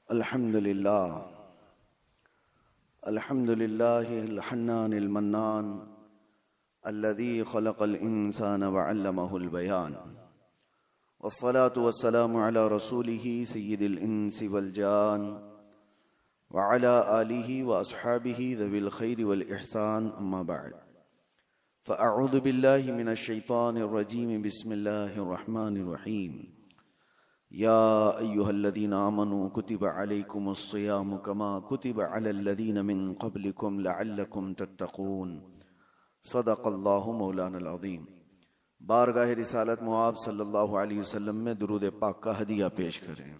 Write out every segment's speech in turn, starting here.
الحمد لله الحنان المنان الذي خلق الإنسان وعلمه البيان، والصلاة والسلام على رسوله سيد الإنس والجان وعلى آله وأصحابه ذوي الخير والإحسان، أما بعد، فأعوذ بالله من الشيطان الرجيم. بسم الله الرحمن الرحيم. يا أيها الذين آمنوا كتب عليكم الصيام كما كتب على الذين من قبلكم لعلكم تتقون. صدق اللہ مولانا العظیم. بارگاہ رسالت مواب صلی اللہ علیہ وسلم میں درود پاک کا ہدیہ پیش کریں.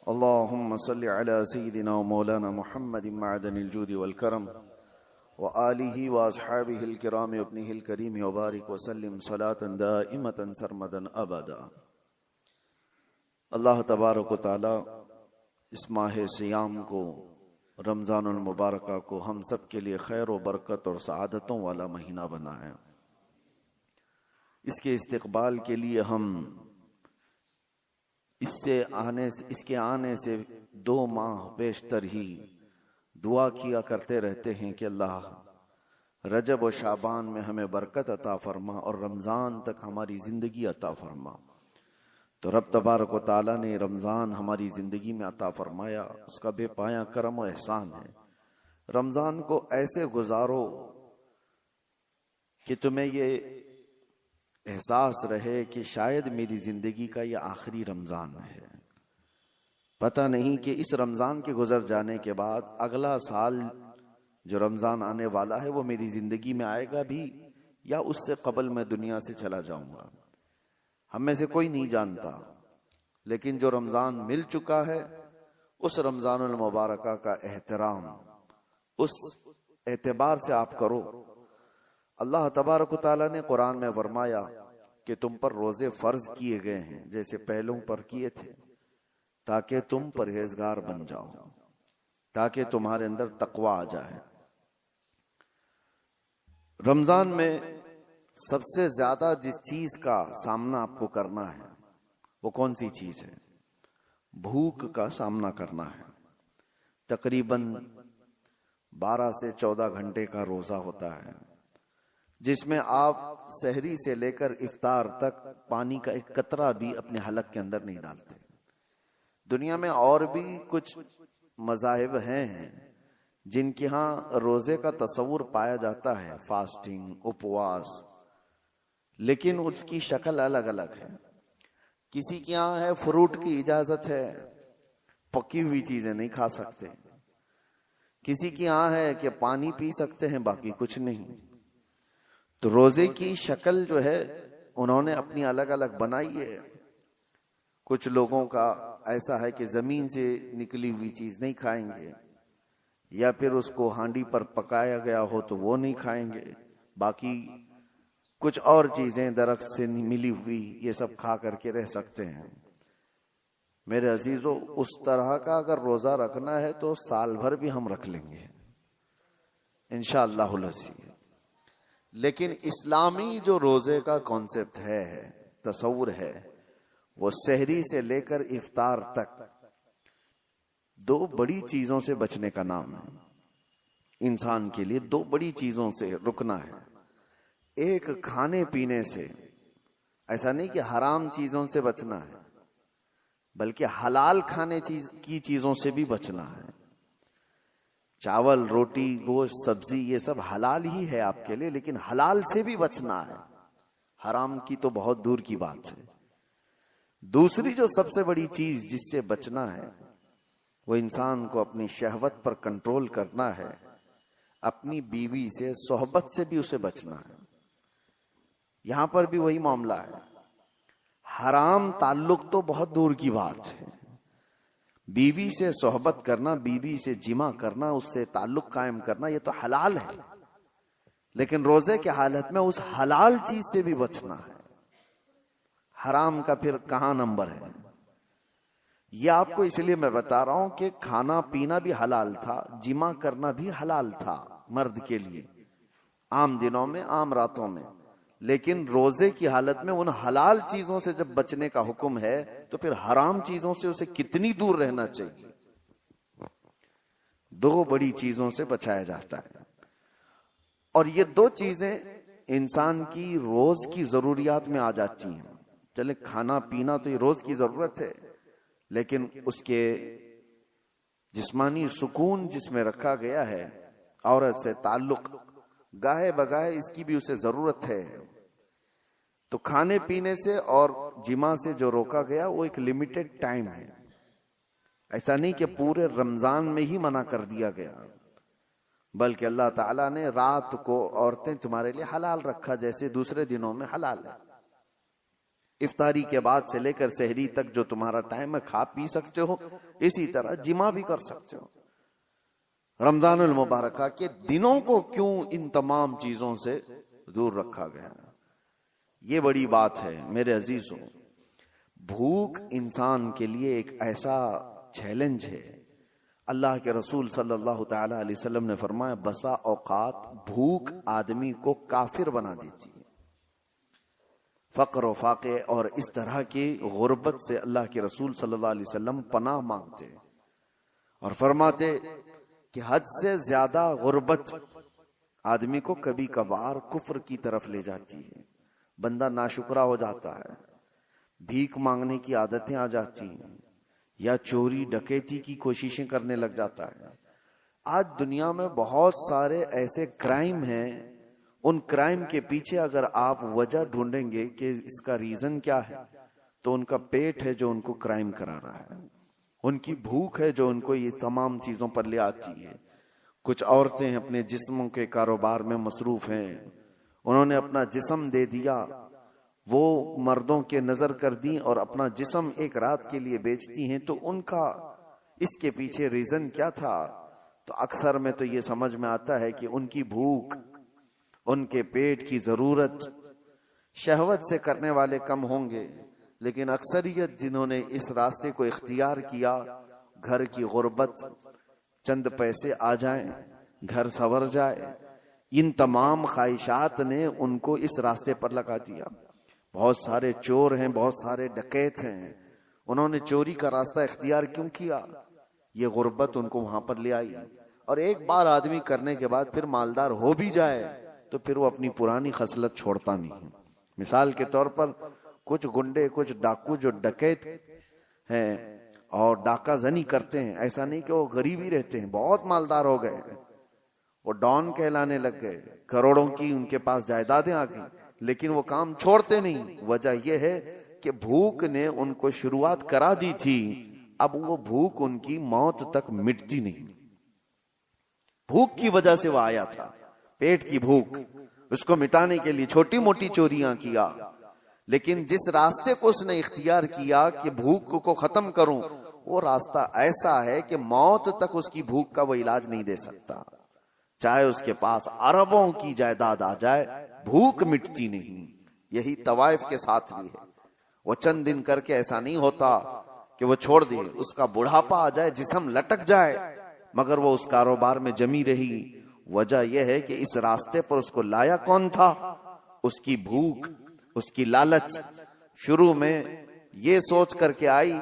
اللہم صلی علی سیدنا و مولانا محمد معدن الجود والکرم وآلہ واصحابہ الکرام ابنہ الکریم وبارک وسلم صلاة دائمة سرمدا ابدا. اللہ تبارک و تعالی اس ماہ سیام کو، رمضان المبارکہ کو ہم سب کے لیے خیر و برکت اور سعادتوں والا مہینہ بنائے. اس کے استقبال کے لیے ہم اس کے آنے سے 2 ماہ بیشتر ہی دعا کیا کرتے رہتے ہیں کہ اللہ رجب و شعبان میں ہمیں برکت عطا فرما اور رمضان تک ہماری زندگی عطا فرما. تو رب تبارک و تعالیٰ نے رمضان ہماری زندگی میں عطا فرمایا، اس کا بے پایاں کرم و احسان ہے. رمضان کو ایسے گزارو کہ تمہیں یہ احساس رہے کہ شاید میری زندگی کا یہ آخری رمضان ہے. پتہ نہیں کہ اس رمضان کے گزر جانے کے بعد اگلا سال جو رمضان آنے والا ہے وہ میری زندگی میں آئے گا بھی یا اس سے قبل میں دنیا سے چلا جاؤں گا. ہم میں سے کوئی نہیں جانتا، لیکن جو رمضان مل چکا ہے اس رمضان المبارکہ کا احترام اس اعتبار سے آپ کرو. اللہ تبارک و تعالیٰ نے قرآن میں فرمایا کہ تم پر روزے فرض کیے گئے ہیں جیسے پہلوں پر کیے تھے، تاکہ تم پرہیزگار بن جاؤ، تاکہ تمہارے اندر تقوی آ جائے. رمضان میں سب سے زیادہ جس چیز کا سامنا آپ کو کرنا ہے وہ کون سی چیز ہے؟ بھوک کا سامنا کرنا ہے. تقریباً 12 سے 14 گھنٹے کا روزہ ہوتا ہے، جس میں آپ سحری سے لے کر افطار تک پانی کا ایک قطرہ بھی اپنے حلق کے اندر نہیں ڈالتے. دنیا میں اور بھی کچھ مذاہب ہیں جن کے ہاں روزے کا تصور پایا جاتا ہے، فاسٹنگ، اپواس، لیکن اس کی شکل الگ الگ ہے. کسی کے یہاں ہے فروٹ کی اجازت ہے، پکی ہوئی چیزیں نہیں کھا سکتے. کسی کے یہاں ہے کہ پانی پی سکتے ہیں، باقی کچھ نہیں. تو روزے کی شکل جو ہے انہوں نے اپنی الگ الگ بنائی ہے. کچھ لوگوں کا ایسا ہے کہ زمین سے نکلی ہوئی چیز نہیں کھائیں گے، یا پھر اس کو ہانڈی پر پکایا گیا ہو تو وہ نہیں کھائیں گے. باقی کچھ اور چیزیں درخت سے ملی ہوئی یہ سب کھا کر کے رہ سکتے ہیں. میرے عزیزو، اس طرح کا اگر روزہ رکھنا ہے تو سال بھر بھی ہم رکھ لیں گے انشاءاللہ العزیز. لیکن اسلامی جو روزے کا کانسیپٹ ہے، تصور ہے، وہ سحری سے لے کر افطار تک 2 بڑی چیزوں سے بچنے کا نام ہے. انسان کے لیے 2 بڑی چیزوں سے رکنا ہے. ایک کھانے پینے سے، ایسا نہیں کہ حرام چیزوں سے بچنا ہے، بلکہ حلال کھانے کی چیزوں سے بھی بچنا ہے. چاول، روٹی، گوشت، سبزی یہ سب حلال ہی ہے آپ کے لیے، لیکن حلال سے بھی بچنا ہے، حرام کی تو بہت دور کی بات ہے. دوسری جو سب سے بڑی چیز جس سے بچنا ہے وہ انسان کو اپنی شہوت پر کنٹرول کرنا ہے. اپنی بیوی سے، صحبت سے بھی اسے بچنا ہے. یہاں پر بھی وہی معاملہ ہے. حرام تعلق تو بہت دور کی بات ہے. بیوی سے صحبت کرنا، بیوی سے جمع کرنا، اس سے تعلق قائم کرنا، یہ تو حلال ہے. لیکن روزے کے حالت میں اس حلال چیز سے بھی بچنا ہے. حرام کا پھر کہاں نمبر ہے؟ یہ آپ کو اس لیے میں بتا رہا ہوں کہ کھانا پینا بھی حلال تھا، جمع کرنا بھی حلال تھا مرد کے لیے، عام دنوں میں، عام راتوں میں. لیکن روزے کی حالت میں ان حلال چیزوں سے جب بچنے کا حکم ہے تو پھر حرام چیزوں سے اسے کتنی دور رہنا چاہیے؟ دو بڑی چیزوں سے بچایا جاتا ہے، اور یہ دو چیزیں انسان کی روز کی ضروریات میں آ جاتی ہیں۔ چلے کھانا پینا تو یہ روز کی ضرورت ہے، لیکن اس کے جسمانی سکون جس میں رکھا گیا ہے، عورت سے تعلق گاہے بگاہے اس کی بھی اسے ضرورت ہے۔ تو کھانے پینے سے اور جماع سے جو روکا گیا وہ ایک لیمیٹڈ ٹائم ہے، ایسا نہیں کہ پورے رمضان میں ہی منع کر دیا گیا، بلکہ اللہ تعالیٰ نے رات کو عورتیں تمہارے لیے حلال رکھا جیسے دوسرے دنوں میں حلال ہے۔ افطاری کے بعد سے لے کر سحری تک جو تمہارا ٹائم ہے کھا پی سکتے ہو، اسی طرح جماع بھی کر سکتے ہو۔ رمضان المبارکہ کے دنوں کو کیوں ان تمام چیزوں سے دور رکھا گیا؟ یہ بڑی بات ہے میرے عزیزوں۔ بھوک انسان کے لیے ایک ایسا چیلنج ہے۔ اللہ کے رسول صلی اللہ تعالی علیہ وسلم نے فرمایا بسا اوقات بھوک آدمی کو کافر بنا دیتی ہے۔ فقر و فاقے اور اس طرح کی غربت سے اللہ کے رسول صلی اللہ علیہ وسلم پناہ مانگتے اور فرماتے کہ حد سے زیادہ غربت آدمی کو کبھی کبھار کفر کی طرف لے جاتی ہے، بندہ ناشکرا ہو جاتا ہے، بھیک مانگنے کی عادتیں آ جاتی ہیں، یا چوری ڈکیتی کی کوششیں کرنے لگ جاتا ہے۔ آج دنیا میں بہت سارے ایسے کرائم ہیں، ان کرائم کے پیچھے اگر آپ وجہ ڈھونڈیں گے کہ اس کا ریزن کیا ہے، تو ان کا پیٹ ہے جو ان کو کرائم کرا رہا ہے، ان کی بھوک ہے جو ان کو یہ تمام چیزوں پر لے آتی ہے۔ کچھ عورتیں اپنے جسموں کے کاروبار میں مصروف ہیں، انہوں نے اپنا جسم دے دیا، وہ مردوں کے نظر کر دیں اور اپنا جسم ایک رات کے لیے بیچتی ہیں، تو ان کا اس کے پیچھے ریزن کیا تھا؟ تو اکثر میں تو یہ سمجھ میں آتا ہے کہ ان کی بھوک، ان کے پیٹ کی ضرورت شہوت سے کرنے والے کم ہوں گے، لیکن اکثریت جنہوں نے اس راستے کو اختیار کیا، گھر کی غربت، چند پیسے آ جائیں، گھر سنور جائے، ان تمام خواہشات نے ان کو اس راستے پر لگا دیا۔ بہت سارے چور ہیں، بہت سارے ڈکیت ہیں، انہوں نے چوری کا راستہ اختیار کیوں کیا؟ یہ غربت ان کو وہاں پر لے آئی۔ اور ایک بار آدمی کرنے کے بعد پھر مالدار ہو بھی جائے تو پھر وہ اپنی پرانی خصلت چھوڑتا نہیں۔ مثال کے طور پر کچھ گنڈے، کچھ ڈاکو جو ڈکیت ہیں اور ڈاکہ زنی کرتے ہیں، ایسا نہیں کہ وہ غریب ہی رہتے ہیں، بہت مالدار ہو گئے، وہ ڈان کہلانے لگ گئے، کروڑوں کی ان کے پاس جائیدادیں آ گئی، لیکن وہ کام چھوڑتے نہیں۔ وجہ یہ ہے کہ بھوک نے ان کو شروعات کرا دی تھی، اب وہ بھوک ان کی موت تک مٹتی نہیں۔ بھوک کی وجہ سے وہ آیا تھا، پیٹ کی بھوک، اس کو مٹانے کے لیے چھوٹی موٹی چوریاں کیا، لیکن جس راستے کو اس نے اختیار کیا کہ بھوک کو ختم کروں، وہ راستہ ایسا ہے کہ موت تک اس کی بھوک کا وہ علاج نہیں دے سکتا۔ چاہے اس کے پاس اربوں کی جائیداد آ جائے، بھوک مٹتی نہیں۔ یہی طوائف کے ساتھ بھی ہے، وہ چند دن کر کے ایسا نہیں ہوتا کہ وہ چھوڑ دے، اس کا بڑھاپا آ جائے، جسم لٹک جائے، مگر وہ اس کاروبار میں جمی رہی۔ وجہ یہ ہے کہ اس راستے پر اس کو لایا کون تھا؟ اس کی بھوک، اس کی لالچ۔ شروع میں یہ سوچ کر کے آئی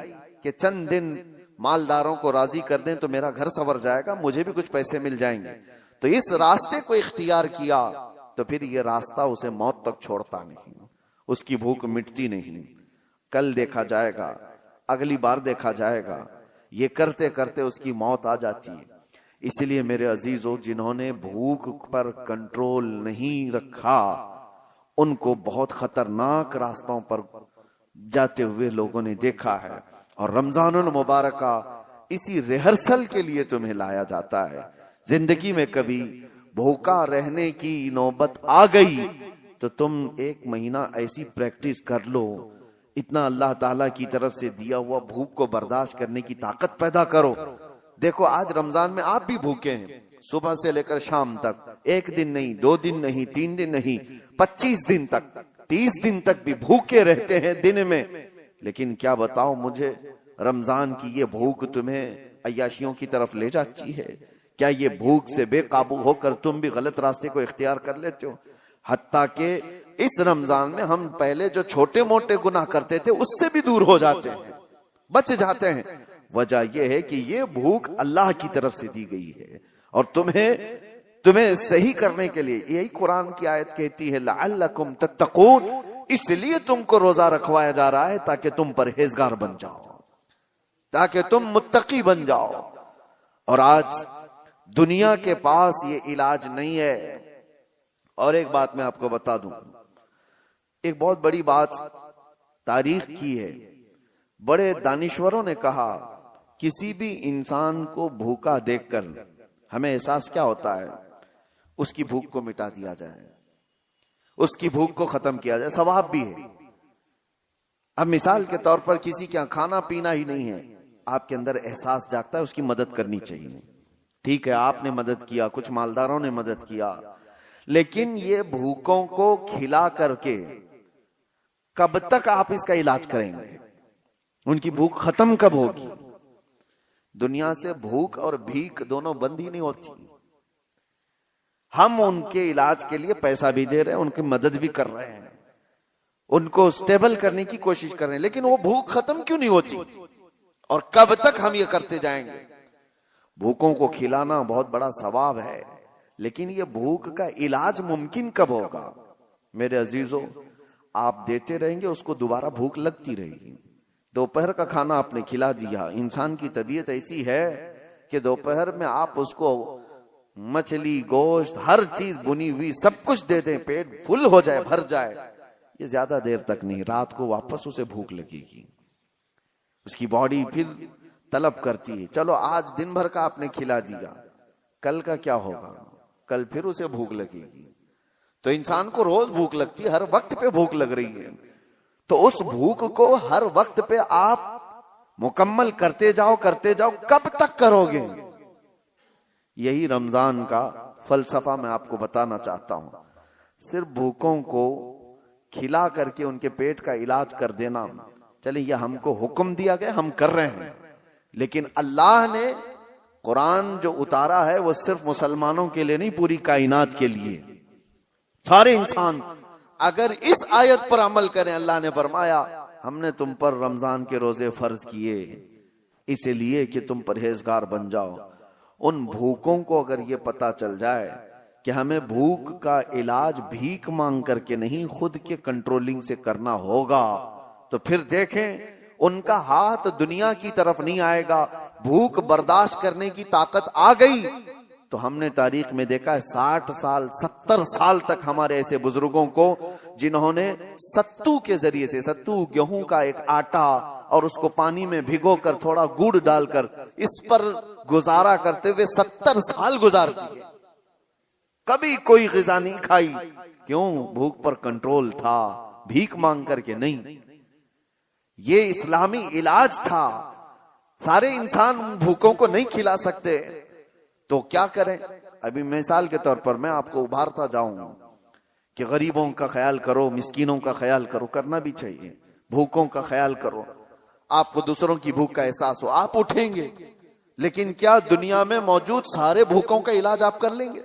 کہ چند دن مالداروں کو راضی کر دیں تو میرا گھر سنور جائے گا، مجھے بھی کچھ پیسے مل جائیں گے، تو اس راستے کو اختیار کیا، تو پھر یہ راستہ اسے موت تک چھوڑتا نہیں، اس کی بھوک مٹتی نہیں۔ کل دیکھا جائے گا، اگلی بار دیکھا جائے گا، یہ کرتے کرتے اس کی موت آ جاتی ہے۔ اس لیے میرے عزیزوں، جنہوں نے بھوک پر کنٹرول نہیں رکھا، ان کو بہت خطرناک راستوں پر جاتے ہوئے لوگوں نے دیکھا ہے۔ اور رمضان المبارکہ اسی ریہرسل کے لیے تمہیں لایا جاتا ہے۔ زندگی میں کبھی بھوکا رہنے کی نوبت آ گئی تو تم ایک مہینہ ایسی پریکٹس کر لو، اتنا اللہ تعالیٰ کی طرف سے دیا ہوا بھوک کو برداشت کرنے کی طاقت پیدا کرو۔ دیکھو آج رمضان میں آپ بھی بھوکے ہیں، صبح سے لے کر شام تک، ایک دن نہیں، 2 دن نہیں، 3 دن نہیں، 25 دن تک، 30 دن تک بھی بھوکے رہتے ہیں دن میں۔ لیکن کیا بتاؤ مجھے، رمضان کی یہ بھوک تمہیں عیاشیوں کی طرف لے جاتی ہے؟ کیا یہ بھوک سے بے قابو ہو کر تم بھی غلط راستے کو اختیار کر لیتے ہو؟ حتیٰ کہ اس رمضان میں ہم پہلے جو چھوٹے موٹے گناہ کرتے تھے اس سے بھی دور ہو جاتے ہیں، بچ جاتے ہیں۔ وجہ یہ ہے کہ یہ بھوک اللہ کی طرف سے دی گئی ہے، اور تمہیں صحیح کرنے کے لیے یہی قرآن کی آیت کہتی ہے لعلکم تتقون، اس لیے تم کو روزہ رکھوایا جا رہا ہے تاکہ تم پرہیزگار بن جاؤ، تاکہ تم متقی بن جاؤ۔ اور آج دنیا کے پاس یہ علاج نہیں ہے۔ اور ایک بات میں آپ کو بتا دوں، ایک بہت بڑی بات تاریخ کی ہے، بڑے دانشوروں نے کہا کسی بھی انسان کو بھوکا دیکھ کر ہمیں احساس کیا ہوتا ہے؟ اس کی بھوک کو مٹا دیا جائے، اس کی بھوک کو ختم کیا جائے، ثواب بھی ہے۔ اب مثال کے طور پر کسی کے کھانا پینا ہی نہیں ہے، آپ کے اندر احساس جاگتا ہے اس کی مدد کرنی چاہیے، ٹھیک ہے آپ نے مدد کیا، کچھ مالداروں نے مدد کیا، لیکن یہ بھوکوں کو کھلا کر کے کب تک آپ اس کا علاج کریں گے؟ ان کی بھوک ختم کب ہوگی؟ دنیا سے بھوک اور بھیک دونوں بند ہی نہیں ہوتی۔ ہم ان کے علاج کے لیے پیسہ بھی دے رہے ہیں، ان کی مدد بھی کر رہے ہیں، ان کو سٹیبل کرنے کی کوشش کر رہے ہیں، لیکن وہ بھوک ختم کیوں نہیں ہوتی؟ اور کب تک ہم یہ کرتے جائیں گے؟ بھوکوں کو کھلانا بہت بڑا ثواب ہے، لیکن یہ بھوک کا علاج ممکن کب ہوگا؟ میرے عزیزو، آپ دیتے رہیں گے، اس کو دوبارہ بھوک لگتی رہے گی۔ دوپہر کا کھانا آپ نے کھلا دیا، انسان کی طبیعت ایسی ہے کہ دوپہر میں آپ اس کو مچھلی، گوشت، ہر چیز بنی ہوئی سب کچھ دے دیں، پیٹ فل ہو جائے، بھر جائے، یہ زیادہ دیر تک نہیں، رات کو واپس اسے بھوک لگے گی، اس کی باڈی پھر طلب کرتی ہے۔ چلو آج دن بھر کا آپ نے کھلا دیا، کل کا کیا ہوگا؟ کل پھر اسے بھوک لگے گی۔ تو انسان کو روز بھوک لگتی ہے، ہر وقت پہ بھوک لگ رہی ہے، تو اس بھوک کو ہر وقت پہ آپ مکمل کرتے جاؤ، کب تک کرو گے؟ یہی رمضان کا فلسفہ میں آپ کو بتانا چاہتا ہوں۔ صرف بھوکوں کو کھلا کر کے ان کے پیٹ کا علاج کر دینا، چلے یہ ہم کو حکم دیا گیا، ہم کر رہے ہیں، لیکن اللہ نے قرآن جو اتارا ہے وہ صرف مسلمانوں کے لیے نہیں، پوری کائنات کے لیے، سارے انسان اگر اس آیت پر عمل کریں۔ اللہ نے فرمایا ہم نے تم پر رمضان کے روزے فرض کیے اس لیے کہ تم پرہیزگار بن جاؤ۔ ان بھوکوں کو اگر یہ پتا چل جائے کہ ہمیں بھوک کا علاج بھیک مانگ کر کے نہیں، خود کے کنٹرولنگ سے کرنا ہوگا، تو پھر دیکھیں ان کا ہاتھ دنیا کی طرف نہیں آئے گا۔ بھوک برداشت کرنے کی طاقت آ گئی تو ہم نے تاریخ میں دیکھا ہے 60 سال 70 سال تک ہمارے ایسے بزرگوں کو جنہوں نے ستو کے ذریعے سے، ستو گیہوں کا ایک آٹا، اور اس کو پانی میں بھگو کر تھوڑا گڑ ڈال کر اس پر گزارا کرتے ہوئے 70 سال گزار دیے، کبھی کوئی غذا نہیں کھائی۔ کیوں؟ بھوک پر کنٹرول تھا، بھیک مانگ کر کے نہیں۔ یہ اسلامی علاج تھا۔ سارے انسان بھوکوں کو نہیں کھلا سکتے، تو کیا کریں؟ ابھی مثال کے طور پر میں آپ کو ابھارتا جاؤں کہ غریبوں کا خیال کرو، مسکینوں کا خیال کرو، کرنا بھی چاہیے، بھوکوں کا خیال کرو، آپ کو دوسروں کی بھوک کا احساس ہو، آپ اٹھیں گے، لیکن کیا دنیا میں موجود سارے بھوکوں کا علاج آپ کر لیں گے؟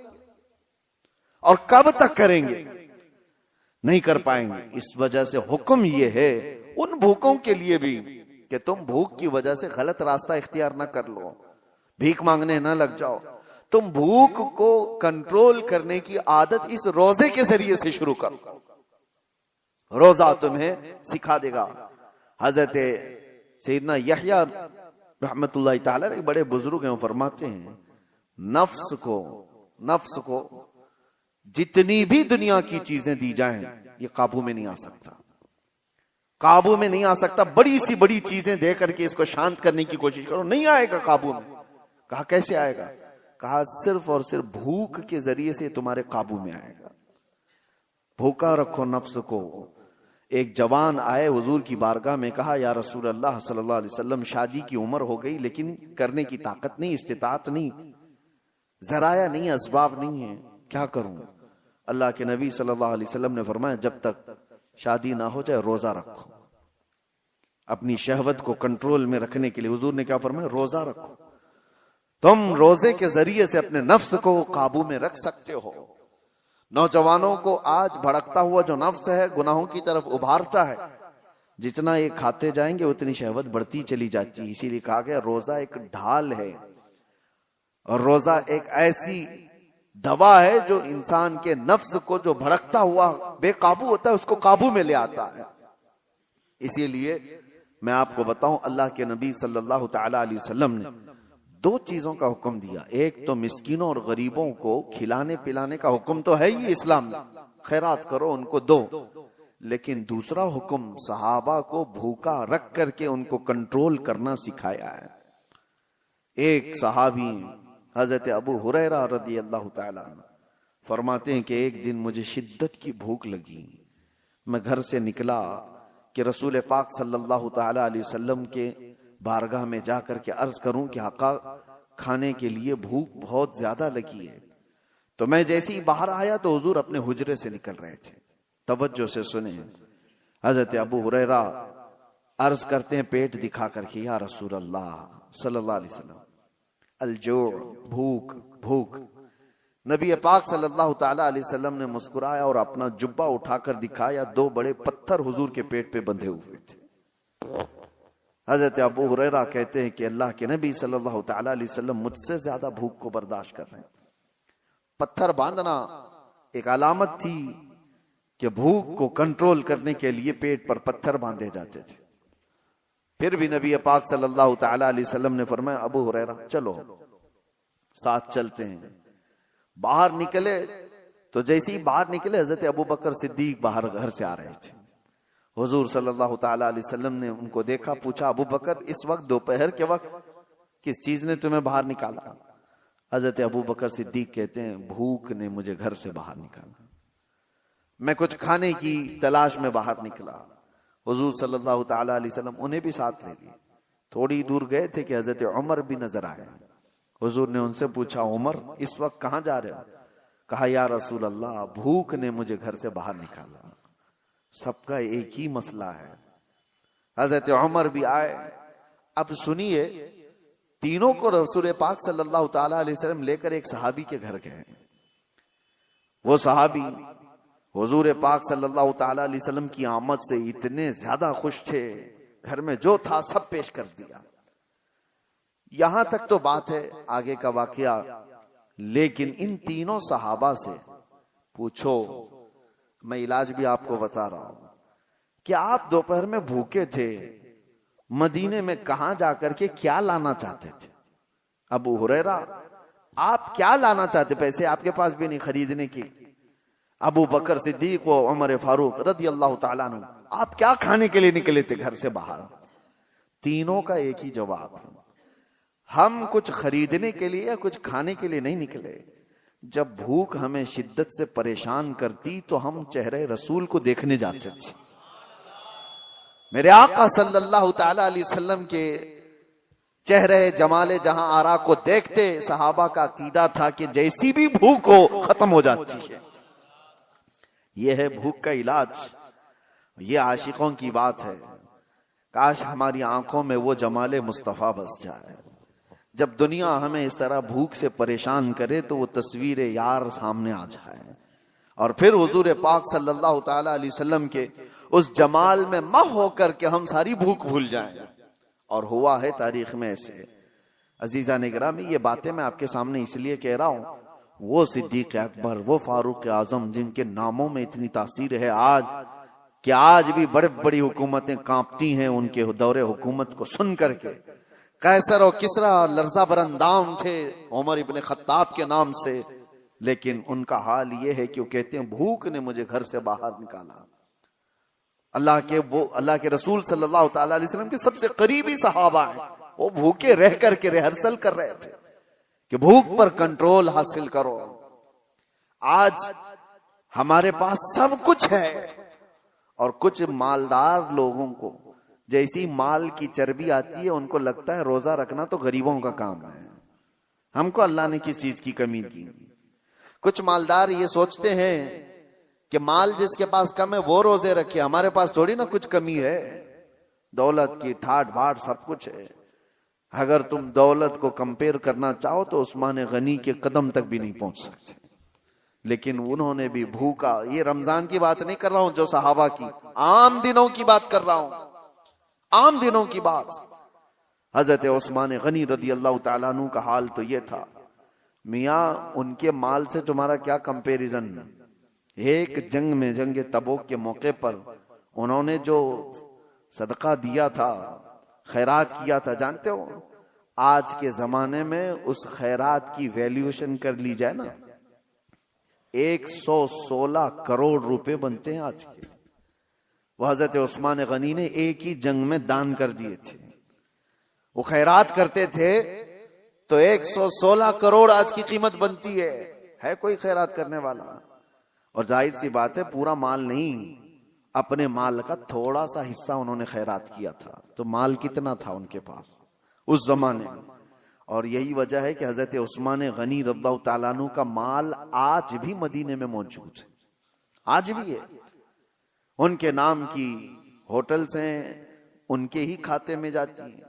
اور کب تک کریں گے؟ نہیں کر پائیں گے۔ اس وجہ سے حکم یہ ہے ان بھوکوں کے لیے بھی کہ تم بھوک کی وجہ سے غلط راستہ اختیار نہ کر لو، بھیک مانگنے نہ لگ جاؤ، تم بھوک کو کنٹرول کرنے کی عادت اس روزے کے ذریعے سے شروع کرو۔ روزہ تمہیں سکھا دے گا۔ حضرت سیدنا یحییٰ رحمت اللہ تعالی ایک بڑے بزرگ ہیں، وہ فرماتے ہیں نفس کو جتنی بھی دنیا کی چیزیں دی جائیں یہ قابو میں نہیں آ سکتا، قابو میں نہیں آ سکتا۔ بڑی سی بڑی چیزیں دے کر کے اس کو شانت کرنے کی کوشش کرو، نہیں آئے گا قابو میں۔ کہا کیسے آئے گا؟ کہا صرف اور صرف بھوک کے ذریعے سے تمہارے قابو میں آئے گا۔ بھوکا رکھو نفس کو۔ ایک جوان آئے حضور کی بارگاہ میں، کہا یا رسول اللہ صلی اللہ علیہ وسلم شادی کی عمر ہو گئی لیکن کرنے کی طاقت نہیں، استطاعت نہیں، ذرائع نہیں، اسباب نہیں ہیں، کیا کروں؟ اللہ کے نبی صلی اللہ علیہ وسلم نے فرمایا جب تک شادی نہ ہو جائے روزہ رکھو۔ اپنی شہوت کو کنٹرول میں رکھنے کے لیے حضور نے کیا فرمایا؟ روزہ رکھو۔ تم روزے کے ذریعے سے اپنے نفس کو قابو میں رکھ سکتے ہو۔ نوجوانوں کو آج بھڑکتا ہوا جو نفس ہے گناہوں کی طرف ابھارتا ہے، جتنا یہ کھاتے جائیں گے اتنی شہوت بڑھتی چلی جاتی ہے۔ اسی لیے کہا گیا روزہ ایک ڈھال ہے، اور روزہ ایک ایسی دوا ہے جو انسان کے نفس کو جو بھڑکتا ہوا بے قابو ہوتا ہے اس کو قابو میں لے آتا ہے۔ اسی لیے میں آپ کو بتاؤں، اللہ کے نبی صلی اللہ تعالی علیہ وسلم نے دو چیزوں کا حکم دیا۔ ایک تو مسکینوں اور غریبوں کو کھلانے پلانے کا حکم تو ہے ہی اسلام میں، خیرات کرو ان کو دو، لیکن دوسرا حکم صحابہ کو بھوکا رکھ کر کے ان کو کنٹرول کرنا سکھایا ہے۔ ایک صحابی حضرت ابو ہریرہ رضی اللہ تعالیٰ عنہ فرماتے ہیں کہ ایک دن مجھے شدت کی بھوک لگی، میں گھر سے نکلا کہ رسول پاک صلی اللہ تعالیٰ علیہ وسلم کے بارگاہ میں جا کر کے عرض کروں کہ آقا کھانے کے لیے بھوک بہت زیادہ لگی ہے۔ تو میں جیسے ہی باہر آیا تو حضور اپنے حجرے سے نکل رہے تھے۔ توجہ سے سنیں، حضرت ابو ہریرہ عرض کرتے ہیں پیٹ دکھا کر کے، یا رسول اللہ صلی اللہ علیہ وسلم، الجوع، بھوک بھوک۔ نبی پاک صلی اللہ تعالی علیہ وسلم نے مسکرایا اور اپنا جبہ اٹھا کر دکھایا، دو بڑے پتھر حضور کے پیٹ پہ بندھے ہوئے تھے۔ حضرت ابو ہریرہ کہتے ہیں کہ اللہ کے نبی صلی اللہ تعالی علیہ وسلم مجھ سے زیادہ بھوک کو برداشت کر رہے ہیں۔ پتھر باندھنا ایک علامت تھی کہ بھوک کو کنٹرول کرنے کے لیے پیٹ پر پتھر باندھے جاتے تھے۔ پھر بھی نبی پاک صلی اللہ تعالی علیہ وسلم نے فرمایا ابو ہریرہ چلو ساتھ چلتے ہیں۔ باہر نکلے تو جیسے ہی باہر نکلے حضرت ابو بکر صدیق باہر گھر سے آ رہے تھے۔ حضور صلی اللہ تعالی علیہ وسلم نے ان کو دیکھا، پوچھا ابو بکر اس وقت دوپہر کے وقت کس چیز نے تمہیں باہر نکالا؟ حضرت ابو بکر صدیق کہتے ہیں بھوک نے مجھے گھر سے باہر نکالا، میں کچھ کھانے کی تلاش میں باہر نکلا۔ حضور صلی اللہ تعالی علیہ وسلم انہیں بھی ساتھ لے لیے۔ تھوڑی دور گئے تھے کہ حضرت عمر بھی نظر آئے۔ حضور نے ان سے پوچھا عمر اس وقت کہاں جا رہے ہو؟ کہا یا رسول اللہ بھوک نے مجھے گھر سے باہر نکالا۔ سب کا ایک ہی مسئلہ ہے۔ حضرت عمر بھی آئے۔ اب سنیے، تینوں کو رسول پاک صلی اللہ تعالی علیہ وسلم لے کر ایک صحابی کے گھر گئے۔ وہ صحابی حضور پاک صلی اللہ تعالی علیہ وسلم کی آمد سے اتنے زیادہ خوش تھے، گھر میں جو تھا سب پیش کر دیا۔ یہاں تک تو بات ہے آگے کا واقعہ، لیکن ان تینوں صحابہ سے پوچھو، میں علاج بھی آپ کو بتا رہا ہوں، کہ آپ دوپہر میں بھوکے تھے، مدینے میں کہاں جا کر کے کیا لانا چاہتے تھے؟ ابو ہریرہ آپ کیا لانا چاہتے؟ پیسے آپ کے پاس بھی نہیں خریدنے کی۔ ابو بکر صدیق و عمر فاروق رضی اللہ تعالیٰ عنہ آپ کیا کھانے کے لیے نکلے تھے گھر سے باہر؟ تینوں کا ایک ہی جواب ہے، ہم کچھ خریدنے کے لیے یا کچھ کھانے کے لیے نہیں نکلے، جب بھوک ہمیں شدت سے پریشان کرتی تو ہم چہرے رسول کو دیکھنے جاتے تھے۔ میرے آقا صلی اللہ تعالی علیہ وسلم کے چہرے جمال جہاں آرا کو دیکھتے صحابہ کا عقیدہ تھا کہ جیسی بھی بھوک ہو ختم ہو جاتی ہے۔ یہ ہے بھوک کا علاج، یہ عاشقوں کی بات ہے۔ کاش ہماری آنکھوں میں وہ جمال مصطفیٰ بس جائے۔ جب دنیا ہمیں اس طرح بھوک سے پریشان کرے تو وہ تصویر یار سامنے آ جائے، اور پھر حضور پاک صلی اللہ تعالی علیہ وسلم کے اس جمال میں مہ ہو کر کے ہم ساری بھوک بھول جائیں۔ اور ہوا ہے تاریخ میں ایسے۔ عزیزان گرامی، یہ باتیں میں آپ کے سامنے اس لیے کہہ رہا ہوں، وہ صدیق اکبر، وہ فاروق اعظم جن کے ناموں میں اتنی تاثیر ہے آج بھی بڑے بڑی حکومتیں کانپتی ہیں ان کے دور حکومت کو سن کر کے۔ قیصر و کسریٰ لرزہ بر اندام تھے عمر ابن خطاب کے نام سے، لیکن ان کا حال یہ ہے کہ وہ کہتے ہیں بھوک نے مجھے گھر سے باہر نکالا۔ اللہ کے رسول صلی اللہ تعالی علیہ وسلم کے سب سے قریبی صحابہ ہیں، وہ بھوکے رہ کر کے ریہرسل کر رہے تھے کہ بھوک پر کنٹرول حاصل کرو۔ آج ہمارے پاس سب کچھ ہے، اور کچھ مالدار لوگوں کو جیسی مال کی چربی آتی ہے ان کو لگتا ہے روزہ رکھنا تو غریبوں کا کام ہے، ہم کو اللہ نے کس چیز کی کمی کی۔ کچھ مالدار یہ سوچتے ہیں کہ مال جس کے پاس کم ہے وہ روزے رکھے، ہمارے پاس تھوڑی نا کچھ کمی ہے، دولت کی ٹھاٹ بھاٹ سب کچھ ہے۔ اگر تم دولت کو کمپیئر کرنا چاہو تو عثمان غنی کے قدم تک بھی نہیں پہنچ سکتے، لیکن انہوں نے بھی بھوکا. یہ رمضان کی بات نہیں کر رہا ہوں جو صحابہ کی، عام دنوں کی بات کر رہا ہوں، عام دنوں کی بات. حضرت عثمان غنی رضی اللہ تعالیٰ عنہ کا حال تو یہ تھا. میاں ان کے مال سے تمہارا کیا کمپیریزن. ایک جنگ میں، جنگ تبوک کے موقع پر انہوں نے جو صدقہ دیا تھا، خیرات کیا تھا، جانتے ہو آج کے زمانے میں اس خیرات کی ویلیوشن کر لی جائے نا 116 کروڑ روپے بنتے ہیں آج کے. وہ حضرت عثمان غنی نے ایک ہی جنگ میں دان کر دیے تھے. وہ خیرات کرتے تھے تو 116 کروڑ آج کی قیمت بنتی ہے کوئی خیرات کرنے والا؟ اور ظاہر سی بات ہے پورا مال نہیں، اپنے مال کا تھوڑا سا حصہ انہوں نے خیرات کیا تھا. تو مال کتنا تھا ان کے پاس اس زمانے میں. اور یہی وجہ ہے کہ حضرت عثمان غنی رضی اللہ تعالیٰ عنہ کا مال آج بھی مدینے میں موجود ہے، آج بھی ہے. ان کے نام کی ہوٹلز ہیں، ان کے ہی کھاتے میں جاتی ہیں.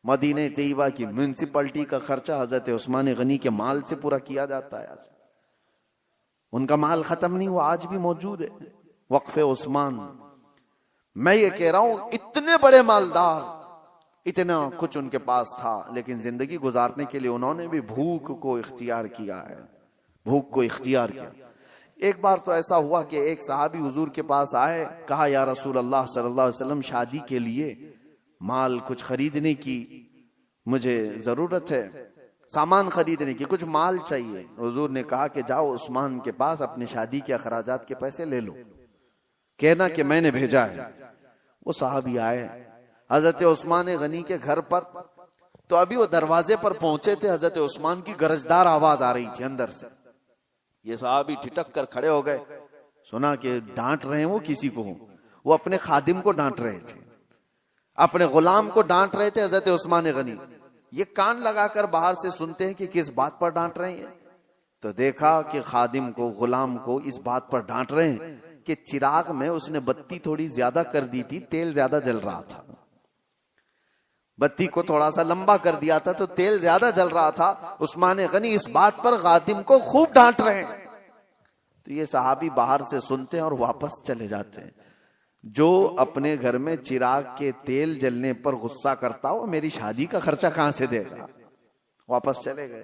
مدینہ طیبہ کی میونسپلٹی کا خرچہ حضرت عثمان غنی کے مال سے پورا کیا جاتا ہے. آج ان کا مال ختم نہیں ہوا، آج بھی موجود ہے. وقف عثمان. میں یہ کہہ رہا ہوں اتنے بڑے مالدار، اتنا کچھ ان کے پاس تھا، لیکن زندگی گزارنے کے لیے انہوں نے بھی بھوک کو اختیار کیا ہے، بھوک کو اختیار کیا. ایک بار تو ایسا ہوا کہ ایک صحابی حضور کے پاس آئے، کہا یا رسول اللہ صلی اللہ علیہ وسلم شادی کے لیے مال کچھ خریدنے کی مجھے ضرورت ہے، سامان خریدنے کی، کچھ مال چاہیے. حضور نے کہا کہ جاؤ عثمان کے پاس اپنے شادی کے اخراجات کے پیسے لے لو، کہنا کہ میں نے بھیجا ہے. وہ صحابی آئے حضرت عثمان غنی کے گھر پر، تو ابھی وہ دروازے پر پہنچے تھے، حضرت عثمان کی گرجدار آواز آ رہی تھی اندر سے. یہ صحابی ٹھٹک کر کھڑے ہو گئے، سنا کہ ڈانٹ رہے ہیں وہ کسی کو. وہ اپنے خادم کو ڈانٹ رہے تھے، اپنے غلام کو ڈانٹ رہے تھے حضرت عثمان غنی. یہ کان لگا کر باہر سے سنتے ہیں کہ کس بات پر ڈانٹ رہے ہیں. تو دیکھا کہ خادم کو، غلام کو اس بات پر ڈانٹ رہے ہیں کہ چراغ میں اس نے بتی تھوڑی زیادہ کر دی تھی، تیل زیادہ جل رہا تھا. بتی کو تھوڑا سا لمبا کر دیا تھا تو تیل زیادہ جل رہا تھا. عثمان غنی اس بات پر خادم کو خوب ڈانٹ رہے ہیں. تو یہ صحابی باہر سے سنتے ہیں اور واپس چلے جاتے ہیں. جو اپنے گھر میں چراغ کے تیل جلنے پر غصہ کرتا ہو میری شادی کا خرچہ کہاں سے دے گا؟ واپس چلے گئے.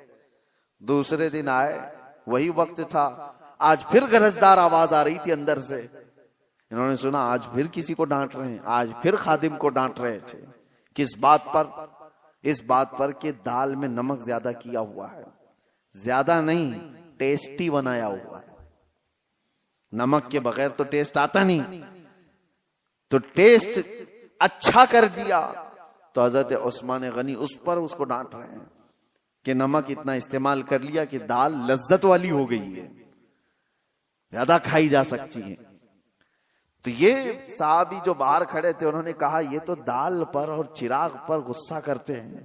دوسرے دن آئے، وہی وقت تھا. آج پھر گرجدار آواز آ رہی تھی اندر سے. انہوں نے سنا آج پھر کسی کو ڈانٹ رہے ہیں، آج پھر خادم کو ڈانٹ رہے تھے. کس بات پر؟ اس بات پر کہ دال میں نمک زیادہ کیا ہوا ہے. زیادہ نہیں، ٹیسٹی بنایا ہوا ہے. نمک کے بغیر تو ٹیسٹ آتا نہیں، تو ٹیسٹ اچھا کر دیا. تو حضرت عثمان غنی اس پر اس کو ڈانٹ رہے ہیں کہ نمک اتنا استعمال کر لیا کہ دال لذت والی ہو گئی ہے، زیادہ کھائی جا سکتی ہے. تو یہ صحابی جو باہر کھڑے تھے انہوں نے کہا یہ تو دال پر اور چراغ پر غصہ کرتے ہیں،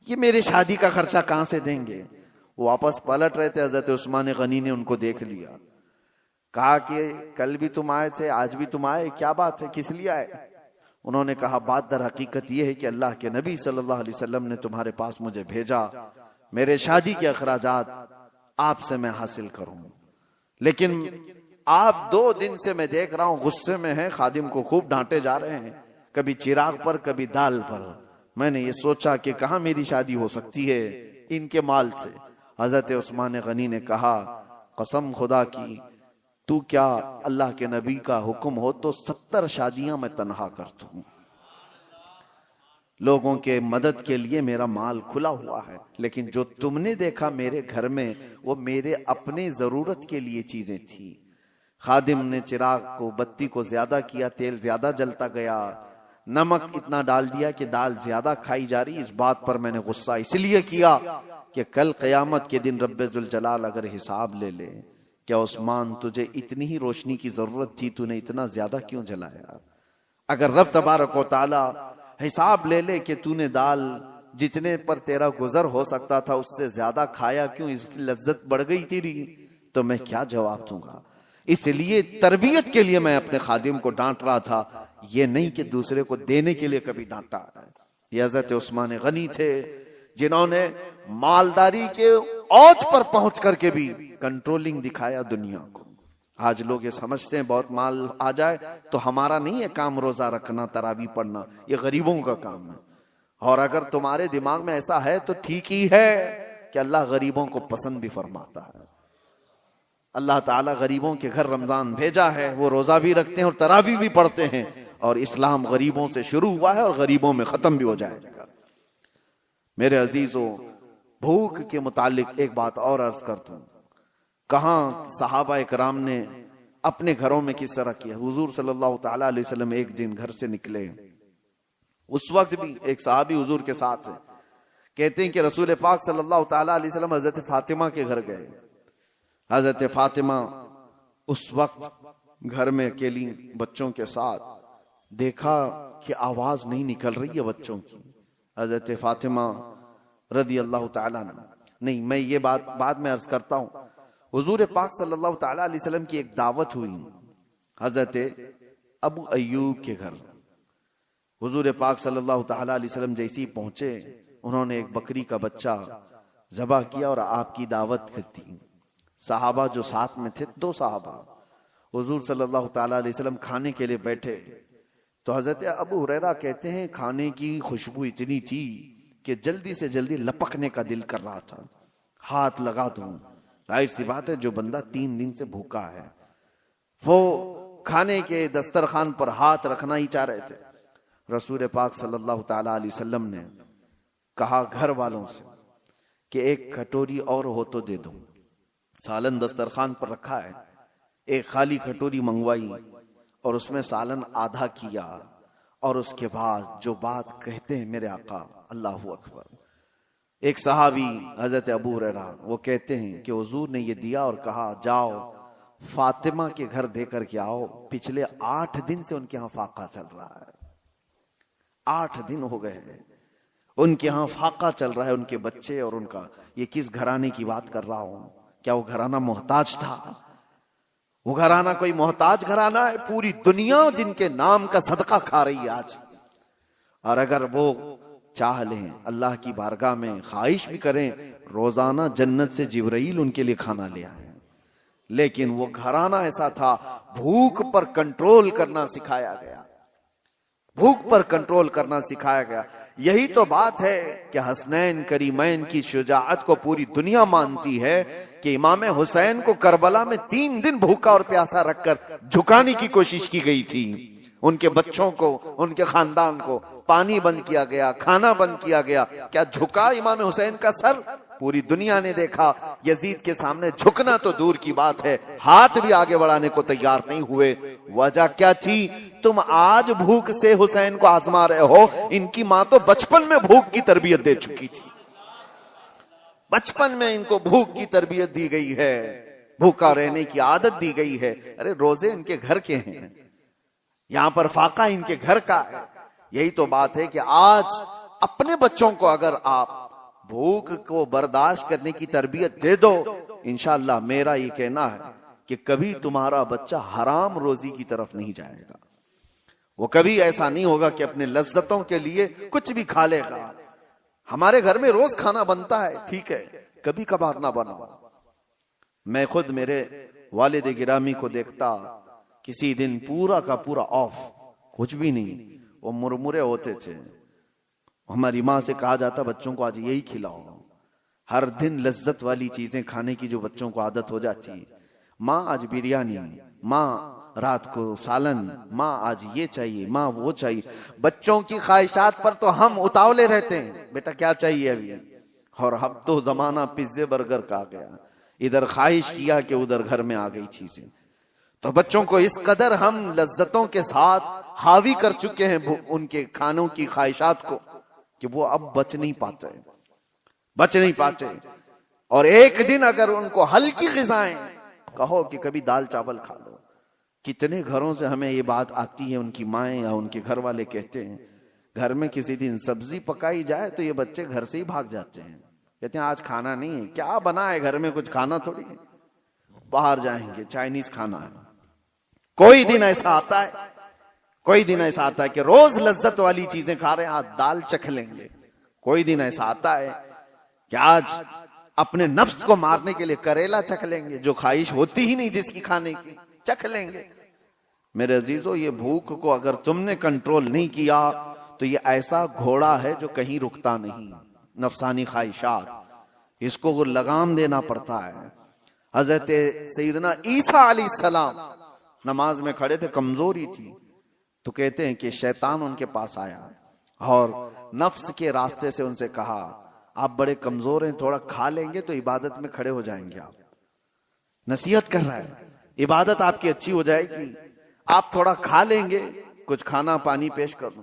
یہ میرے شادی کا خرچہ کہاں سے دیں گے؟ واپس پلٹ رہے تھے، حضرت عثمان غنی نے ان کو دیکھ لیا. کہا کہ کل بھی تم آئے تھے، آج بھی تم آئے، کیا بات ہے، کس لیے آئے؟ انہوں نے کہا بات در حقیقت یہ ہے کہ اللہ کے نبی صلی اللہ علیہ وسلم نے تمہارے پاس مجھے بھیجا، میرے شادی کے اخراجات آپ سے میں حاصل کروں. لیکن آپ 2 دن سے میں دیکھ رہا ہوں غصے میں ہیں، خادم کو خوب ڈانٹے جا رہے ہیں، کبھی چراغ پر کبھی دال پر. میں نے یہ سوچا کہ کہاں میری شادی ہو سکتی ہے ان کے مال سے. حضرت عثمان غنی نے کہا قسم خدا کی تو کیا اللہ کے نبی کا حکم ہو تو 70 شادیاں میں تنہا کر دوں. لوگوں کے مدد کے لیے میرا مال کھلا ہوا ہے، لیکن جو تم نے دیکھا میرے گھر میں وہ میرے اپنے ضرورت کے لیے چیزیں تھی. خادم نے چراغ کو، بتی کو زیادہ کیا، تیل زیادہ جلتا گیا، نمک اتنا ڈال دیا کہ دال زیادہ کھائی جا رہی. اس بات پر میں نے غصہ اس لیے کیا کہ کل قیامت کے دن رب ذوالجلال اگر حساب لے لے، کیا عثمان تجھے اتنی ہی روشنی کی ضرورت تھی، تو نے اتنا زیادہ کیوں جلایا؟ اگر رب تبارک و تعالی حساب لے لے کہ تو نے دال جتنے پر تیرا گزر ہو سکتا تھا اس سے زیادہ کھایا کیوں، اس کی لذت بڑھ گئی تیری، تو میں کیا جواب دوں گا؟ اس لیے تربیت کے لیے میں اپنے خادم کو ڈانٹ رہا تھا، یہ نہیں کہ دوسرے کو دینے کے لیے کبھی ڈانٹا. یہ حضرت عثمان غنی تھے جنہوں نے مالداری کے اوج پر پہنچ کر کے بھی کنٹرولنگ دکھایا دنیا کو. آج لوگ یہ سمجھتے ہیں بہت مال آ جائے تو ہمارا نہیں ہے کام روزہ رکھنا تراویح پڑھنا، یہ غریبوں کا کام ہے. اور اگر تمہارے دماغ میں ایسا ہے تو ٹھیک ہی ہے کہ اللہ غریبوں کو پسند بھی فرماتا ہے. اللہ تعالیٰ غریبوں کے گھر رمضان بھیجا ہے، وہ روزہ بھی رکھتے ہیں اور تراویح بھی پڑھتے ہیں، اور اسلام غریبوں سے شروع ہوا ہے اور غریبوں میں ختم بھی ہو جائے گا. میرے عزیزوں، بھوک کے متعلق ایک بات اور عرض کرتا ہوں. کہاں صحابہ کرام نے اپنے گھروں میں کس طرح کیا. حضور صلی اللہ تعالی علیہ وسلم ایک دن گھر سے نکلے، اس وقت بھی ایک صحابی حضور کے ساتھ ہے. کہتے ہیں کہ رسول پاک صلی اللہ تعالی علیہ وسلم حضرت فاطمہ کے گھر گئے. حضرت فاطمہ اس وقت گھر میں اکیلی بچوں کے ساتھ، دیکھا کہ آواز نہیں نکل رہی ہے بچوں کی. حضرت فاطمہ رضی اللہ تعالیٰ عنہ، نہیں میں یہ بات بعد میں عرض کرتا ہوں. حضور پاک صلی اللہ تعالیٰ علیہ وسلم کی ایک دعوت ہوئی حضرت ابو ایوب کے گھر. حضور پاک صلی اللہ تعالیٰ علیہ وسلم جیسی پہنچے، انہوں نے ایک بکری کا بچہ ذبح کیا اور آپ کی دعوت دی. صحابہ جو ساتھ میں تھے، 2 صحابہ، حضور صلی اللہ تعالیٰ علیہ وسلم کھانے کے لیے بیٹھے تو حضرت ابو ہریرہ کہتے ہیں کھانے کی خوشبو اتنی تھی کہ جلدی سے جلدی لپکنے کا دل کر رہا تھا، ہاتھ لگا دوں. ظاہر سی بات ہے جو بندہ 3 دن سے بھوکا ہے وہ کھانے کے دسترخوان پر ہاتھ رکھنا ہی چاہ رہے تھے. رسول پاک صلی اللہ تعالیٰ علیہ وسلم نے کہا گھر والوں سے کہ ایک کٹوری اور ہو تو دے دو. سالن دسترخوان پر رکھا ہے، ایک خالی کٹوری منگوائی اور اس میں سالن آدھا کیا، اور اس کے بعد جو بات کہتے ہیں میرے آقا، اللہ اکبر. ایک صحابی حضرت ابو ہریرہ وہ کہتے ہیں کہ حضور نے یہ دیا اور کہا جاؤ فاطمہ کے گھر دے کر کے آؤ، پچھلے 8 دن سے ان کے ہاں فاقہ چل رہا ہے. 8 دن ہو گئے ہیں ان کے ہاں فاقہ چل رہا ہے، ان کے بچے اور ان کا. یہ کس گھرانے کی بات کر رہا ہوں؟ کیا وہ گھرانہ محتاج تھا؟ وہ گھرانہ کوئی محتاج گھرانہ ہے؟ پوری دنیا جن کے نام کا صدقہ کھا رہی ہے آج. اور اگر وہ چاہ لیں اللہ کی بارگاہ میں خواہش بھی کریں روزانہ جنت سے جبرائیل ان کے لیے کھانا لے آئے، لیکن وہ گھرانہ ایسا تھا بھوک پر کنٹرول کرنا سکھایا گیا. بھوک پر کنٹرول کرنا سکھایا گیا. یہی تو بات ہے کہ حسنین کریمین کی شجاعت کو پوری دنیا مانتی ہے کہ امام حسین کو کربلا میں 3 دن بھوکا اور پیاسا رکھ کر جھکانے کی کوشش کی گئی تھی. ان کے بچوں کو، ان کے خاندان کو پانی بند کیا گیا، کھانا بند کیا گیا. کیا جھکا امام حسین کا سر؟ پوری دنیا نے دیکھا. یزید کے سامنے جھکنا تو دور کی بات ہے، ہاتھ بھی آگے بڑھانے کو تیار نہیں ہوئے. وجہ کیا تھی؟ تم آج بھوک سے حسین کو آزما رہے ہو، ان کی ماں تو بچپن میں بھوک کی تربیت دے چکی تھی. بچپن میں ان کو بھوک کی تربیت دی گئی ہے، بھوکا رہنے کی عادت دی گئی ہے. ارے روزے ان کے گھر کے ہیں، یہاں پر فاقہ ان کے گھر کا ہے. یہی تو بات ہے کہ آج اپنے بچوں کو اگر آپ بھوک کو برداشت کرنے کی تربیت دے دو، انشاءاللہ میرا یہ کہنا ہے کہ کبھی تمہارا بچہ حرام روزی کی طرف نہیں جائے گا. وہ کبھی ایسا نہیں ہوگا کہ اپنے لذتوں کے لیے کچھ بھی کھا لے گا. ہمارے گھر میں روز کھانا بنتا ہے، ٹھیک ہے، کبھی کبھار نہ بنا. میں خود میرے والد گرامی کو دیکھتا، کسی دن پورا کا پورا آف، کچھ بھی نہیں، وہ مرمرے ہوتے تھے. ہماری ماں سے کہا جاتا بچوں کو آج یہی کھلاؤ. ہر دن لذت والی چیزیں کھانے کی جو بچوں کو عادت ہو جاتی ہے. ماں آج بریانی، ماں رات کو سالن، ماں آج یہ چاہیے، ماں وہ چاہیے. بچوں کی خواہشات پر تو ہم اتاولے رہتے ہیں، بیٹا کیا چاہیے ابھی. اور اب تو زمانہ پیزے برگر کا آ گیا، ادھر خواہش کیا کہ ادھر گھر میں آ گئی چیزیں. تو بچوں کو اس قدر ہم لذتوں کے ساتھ حاوی کر چکے ہیں ان کے کھانوں کی خواہشات کو کہ وہ اب بچ نہیں پاتے. اور ایک دن اگر ان کو ہلکی غذائیں کہو کہ کبھی دال چاول کھا لو. کتنے گھروں سے ہمیں یہ بات آتی ہے، ان کی مائیں یا ان کے گھر والے کہتے ہیں گھر میں کسی دن سبزی پکائی جائے تو یہ بچے گھر سے ہی بھاگ جاتے ہیں، کہتے ہیں آج کھانا نہیں ہے. کیا بنا ہے گھر میں؟ کچھ کھانا تھوڑی ہے، باہر جائیں گے چائنیز کھانا ہے. کوئی دن ایسا آتا ہے کہ روز لذت والی چیزیں کھا رہے ہیں، آج دال چکھ لیں گے. کوئی دن ایسا آتا ہے کہ آج اپنے نفس کو مارنے کے لیے کریلا چکھ لیں گے، جو خواہش ہوتی ہی نہیں جس کی کھانے کی چکھ لیں گے۔ میرے عزیزو، یہ بھوک کو اگر تم نے کنٹرول نہیں کیا تو یہ ایسا گھوڑا ہے جو کہیں رکتا نہیں، نفسانی خواہشات، اس کو لگام دینا پڑتا ہے۔ حضرت سیدنا عیسیٰ علیہ السلام نماز میں کھڑے تھے، کمزوری تھی، تو کہتے ہیں کہ شیطان ان کے پاس آیا اور نفس کے راستے سے ان سے کہا آپ بڑے کمزور ہیں، تھوڑا کھا لیں گے تو عبادت میں کھڑے ہو جائیں گے۔ آپ نصیحت کر رہا ہے، عبادت آپ کی اچھی ہو جائے گی، آپ تھوڑا کھا لیں گے، کچھ کھانا پانی پیش کر دو۔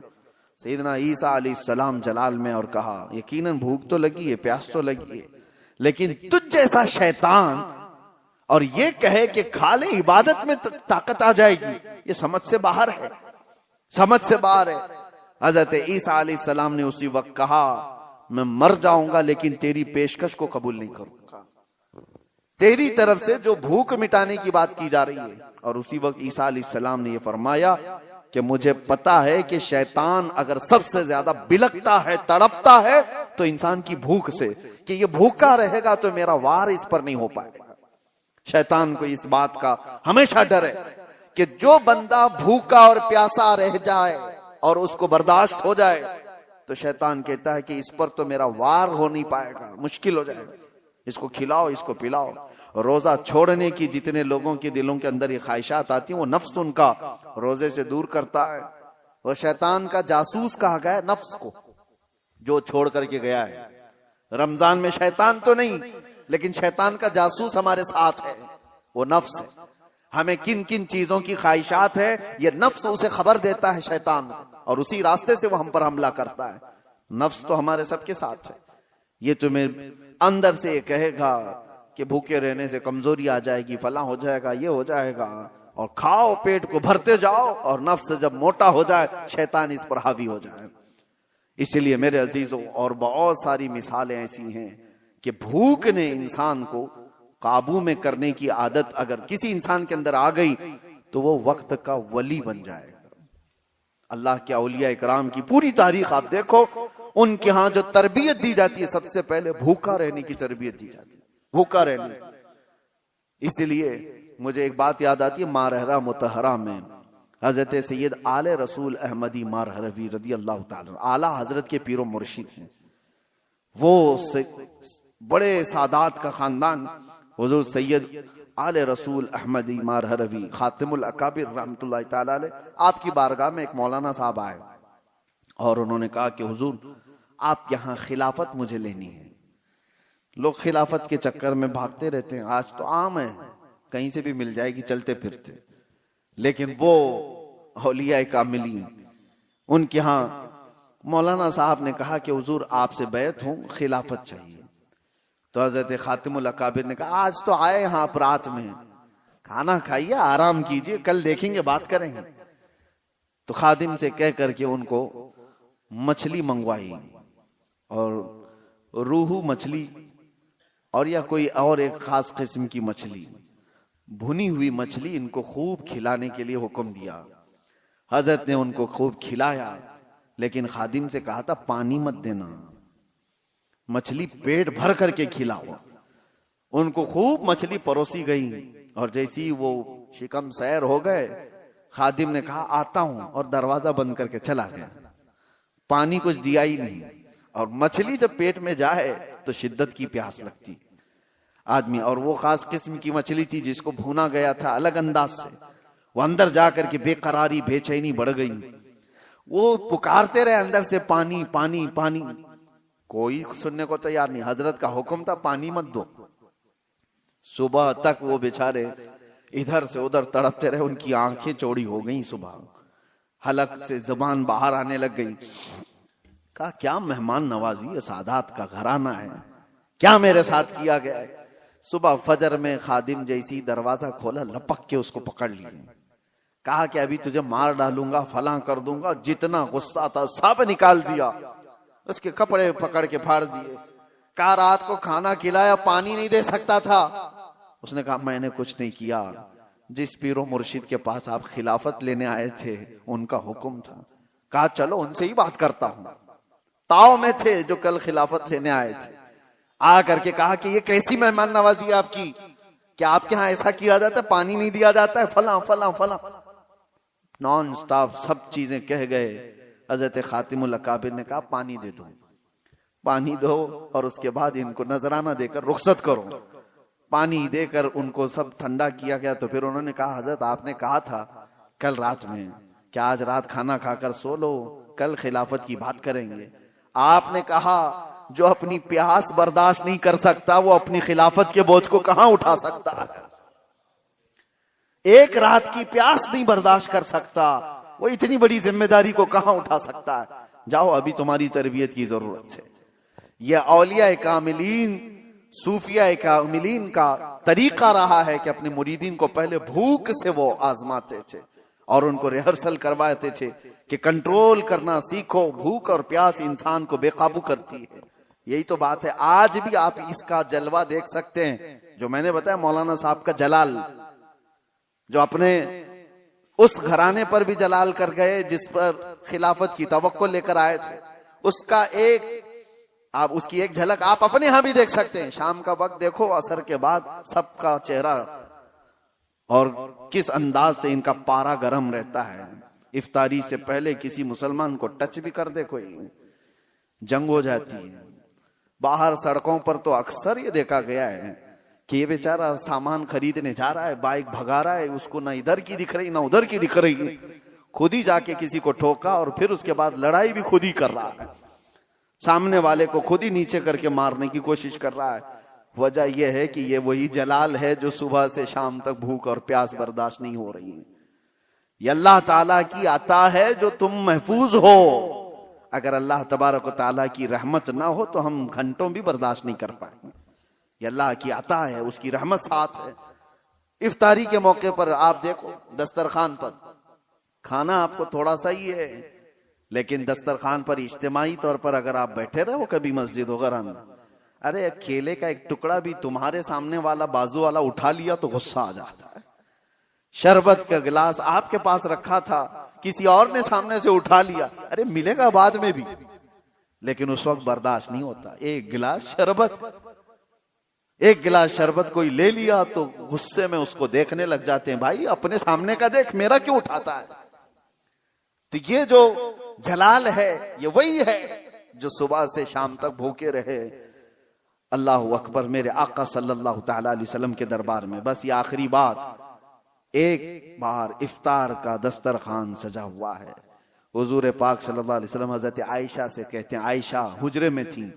سیدنا عیسیٰ علیہ السلام جلال میں اور کہا یقیناً بھوک تو لگی ہے، پیاس تو لگی ہے، لیکن تجھ جیسا شیطان اور یہ کہے کہ کھا لیں عبادت میں طاقت آ جائے گی، یہ سمجھ سے باہر ہے، سمجھ سے باہر ہے۔ حضرت عیسیٰ علیہ السلام نے اسی وقت کہا میں مر جاؤں گا لیکن تیری پیشکش کو قبول نہیں کروں گا، تیری طرف سے جو بھوک مٹانے کی بات کی جا رہی ہے۔ اور اسی وقت عیسیٰ علیہ السلام نے یہ فرمایا کہ مجھے پتا ہے کہ شیطان اگر سب سے زیادہ بلکتا ہے، تڑپتا ہے تو انسان کی بھوک سے، کہ یہ بھوکا رہے گا تو میرا وار اس پر نہیں ہو پائے گا۔ شیطان کو اس بات کا ہمیشہ ڈر ہے کہ جو بندہ بھوکا اور پیاسا رہ جائے اور اس کو برداشت ہو جائے تو شیطان کہتا ہے کہ اس پر تو میرا وار ہو نہیں پائے گا، مشکل ہو جائے گا، اس کو کھلاؤ، اس کو پلاؤ۔ روزہ چھوڑنے کی جتنے لوگوں کے دلوں کے اندر یہ خواہشات آتی ہیں، وہ نفس ان کا روزے سے دور کرتا ہے۔ وہ شیطان کا جاسوس کہا گیا ہے نفس کو، جو چھوڑ کر کے گیا ہے۔ رمضان میں شیطان تو نہیں، لیکن شیطان کا جاسوس ہمارے ساتھ ہے، وہ نفس ہے۔ ہمیں کن کن چیزوں کی خواہشات ہے یہ نفس اسے خبر دیتا ہے شیطان، اور اسی راستے سے وہ ہم پر حملہ کرتا ہے۔ نفس تو ہمارے سب کے ساتھ ہے، یہ تمہیں اندر سے یہ کہے گا کہ بھوکے رہنے سے کمزوری آ جائے گی، فلاں ہو جائے گا، یہ ہو جائے گا، اور کھاؤ، پیٹ کو بھرتے جاؤ، اور نفس جب موٹا ہو جائے شیطان اس پر حاوی ہو جائے۔ اسی لیے میرے عزیزوں، اور بہت ساری مثالیں ایسی ہیں کہ بھوک نے انسان کو قابو میں کرنے کی عادت اگر کسی انسان کے اندر آ گئی تو وہ وقت کا ولی بن جائے گا۔ اللہ کے اولیاء اکرام کی پوری تاریخ آپ دیکھو، ان کے ہاں جو تربیت دی جاتی ہے سب سے پہلے بھوکا رہنے کی تربیت دی جاتی ہے، بھوکا رہنے۔ اس لیے مجھے ایک بات یاد آتی ہے، مارہرہ متحرہ میں حضرت سید آل رسول احمدی مارہروی رضی اللہ تعالی اعلیٰ حضرت کے پیر و مرشد ہیں، وہ بڑے سادات کا خاندان، حضور سید آل رسول احمدی مارہروی خاتم الاکابر رحمت اللہ تعالی علیہ، آپ کی بارگاہ میں ایک مولانا صاحب آئے اور انہوں نے کہا کہ حضور آپ یہاں خلافت مجھے لینی ہے۔ لوگ خلافت کے چکر میں بھاگتے رہتے ہیں، آج تو عام ہے، کہیں سے بھی مل جائے گی چلتے پھرتے، لیکن وہ اولیاء کاملین، ان کے ہاں مولانا صاحب نے کہا کہ حضور آپ سے بیعت ہوں، خلافت چاہیے۔ تو حضرت خاتم الاکابر نے کہا آج تو آئے ہاں آپ رات میں، کھانا کھائیے، آرام کیجیے، کل دیکھیں گے، بات کریں گے۔ تو خادم سے کہہ کر کے ان کو مچھلی منگوائی، اور روہو مچھلی اور یا کوئی اور ایک خاص قسم کی مچھلی، بھنی ہوئی مچھلی ان کو خوب کھلانے کے لیے حکم دیا۔ حضرت نے ان کو خوب کھلایا، لیکن خادم سے کہا تھا پانی مت دینا، مچھلی پیٹ بھر کر کے کھلاؤ۔ ان کو خوب مچھلی پروسی گئی، اور جیسی وہ شکم سیر ہو گئے، خادم نے کہا آتا ہوں، اور دروازہ بند کر کے چلا گیا، پانی کچھ دیا ہی نہیں۔ اور مچھلی جب پیٹ میں جائے تو شدت کی پیاس لگتی آدمی، اور وہ خاص قسم کی مچھلی تھی جس کو بھونا گیا تھا الگ انداز سے، وہ اندر جا کر کے بے قراری، بے چینی بڑھ گئی، وہ پکارتے رہے اندر سے پانی پانی پانی، کوئی سننے کو تیار نہیں۔ حضرت کا حکم تھا پانی مت دو۔ صبح تک وہ بیچارے ادھر سے ادھر تڑپتے رہے، ان کی آنکھیں چوڑی ہو گئیں، صبح حلق سے زبان باہر آنے لگ گئی۔ کہا کیا مہمان نوازی، سادات کا گھرانہ ہے، کیا میرے ساتھ کیا گیا ہے۔ صبح فجر میں خادم جیسی دروازہ کھولا، لپک کے اس کو پکڑ لیے، کہا کہ ابھی تجھے مار ڈالوں گا، فلاں کر دوں گا، جتنا غصہ تھا سب نکال دیا، اس کے کپڑے پکڑ کے پھاڑ دیے۔ کہا رات کو کھانا کھلایا، پانی نہیں دے سکتا تھا۔ اس نے کہا میں نے کچھ نہیں کیا، جس پیر و مرشد کے پاس آپ خلافت لینے آئے تھے ان کا حکم تھا۔ کہا چلو ان سے ہی بات کرتا ہوں، تاؤ میں تھے جو کل خلافت لینے آئے تھے، آ کر کے کہا کہ یہ کیسی مہمان نوازی ہے آپ کی، کیا آپ کے ہاں ایسا کیا جاتا ہے، پانی نہیں دیا جاتا ہے، فلاں فلاں فلاں، نان سٹاپ سب چیزیں کہہ گئے۔ حضرت خاتم الاکابر نے کہا پانی دے دو، پانی دو، اور اس کے بعد ان کو نذرانہ دے کر رخصت کرو۔ پانی دے کر ان کو سب ٹھنڈا کیا گیا۔ تو پھر انہوں نے کہا حضرت آپ نے کہا تھا کل رات میں کہ آج رات کھانا کھا کر سو لو، کل خلافت کی بات کریں گے۔ آپ نے کہا جو اپنی پیاس برداشت نہیں کر سکتا وہ اپنی خلافت کے بوجھ کو کہاں اٹھا سکتا ہے؟ ایک رات کی پیاس نہیں برداشت کر سکتا، وہ اتنی بڑی ذمہ داری کو کہاں اٹھا سکتا ہے؟ جاؤ، ابھی تمہاری تربیت کی ضرورت ہے۔ یہ اولیاء کاملین، صوفیاء کاملین کا طریقہ رہا ہے کہ اپنے مریدین کو پہلے بھوک سے وہ آزماتے تھے اور ان کو ریہرسل کرواتے تھے کہ کنٹرول کرنا سیکھو، بھوک اور پیاس انسان کو بے قابو کرتی ہے۔ یہی تو بات ہے۔ آج بھی آپ اس کا جلوہ دیکھ سکتے ہیں جو میں نے بتایا، مولانا صاحب کا جلال، جو اپنے اس گھرانے پر بھی جلال کر گئے جس پر خلافت کی توقع لے کر آئے تھے، اس کا اس کی ایک جھلک آپ اپنے ہاں بھی دیکھ سکتے ہیں۔ شام کا وقت دیکھو، عصر کے بعد سب کا چہرہ اور کس انداز سے ان کا پارا گرم رہتا ہے۔ افطاری سے پہلے کسی مسلمان کو ٹچ بھی کر دے کوئی، جنگ ہو جاتی ہے۔ باہر سڑکوں پر تو اکثر یہ دیکھا گیا ہے کہ یہ بیچارہ سامان خریدنے جا رہا ہے، بائک بھگا رہا ہے، اس کو نہ ادھر کی دکھ رہی نہ ادھر کی دکھ رہی، خود ہی جا کے کسی کو ٹھوکا اور پھر اس کے بعد لڑائی بھی خود ہی کر رہا ہے، سامنے والے کو خود ہی نیچے کر کے مارنے کی کوشش کر رہا ہے۔ وجہ یہ ہے کہ یہ وہی جلال ہے جو صبح سے شام تک بھوک اور پیاس برداشت نہیں ہو رہی ہے۔ یہ اللہ تعالیٰ کی عطا ہے جو تم محفوظ ہو۔ اگر اللہ تبارک و تعالیٰ کی رحمت نہ ہو تو ہم گھنٹوں بھی برداشت نہیں کر پائیں گے۔ یہ اللہ کی عطا ہے، اس کی رحمت ساتھ ہے۔ افطاری کے موقع پر آپ دیکھو دسترخوان پر کھانا آپ کو تھوڑا سا ہی ہے، لیکن دسترخوان پر اجتماعی طور پر اگر آپ بیٹھے رہو کبھی مسجد وغیرہ میں، ارے کیلے کا ایک ٹکڑا بھی تمہارے سامنے والا بازو والا اٹھا لیا تو غصہ آ جاتا ہے۔ شربت کا گلاس آپ کے پاس رکھا تھا، کسی اور نے سامنے سے اٹھا لیا، ارے ملے گا بعد میں بھی، لیکن اس وقت برداشت نہیں ہوتا۔ ایک گلاس شربت کوئی لے لیا تو غصے میں اس کو دیکھنے لگ جاتے ہیں، بھائی اپنے سامنے کا دیکھ، میرا کیوں اٹھاتا ہے؟ تو یہ جو جلال ہے یہ وہی ہے جو صبح سے شام تک بھوکے رہے۔ اللہ اکبر، میرے آقا صلی اللہ تعالی علیہ وسلم کے دربار میں بس یہ آخری بات، ایک بار افطار کا دسترخوان سجا ہوا ہے۔ حضور پاک صلی اللہ علیہ وسلم حضرت عائشہ سے کہتے ہیں، عائشہ حجرے میں تھی،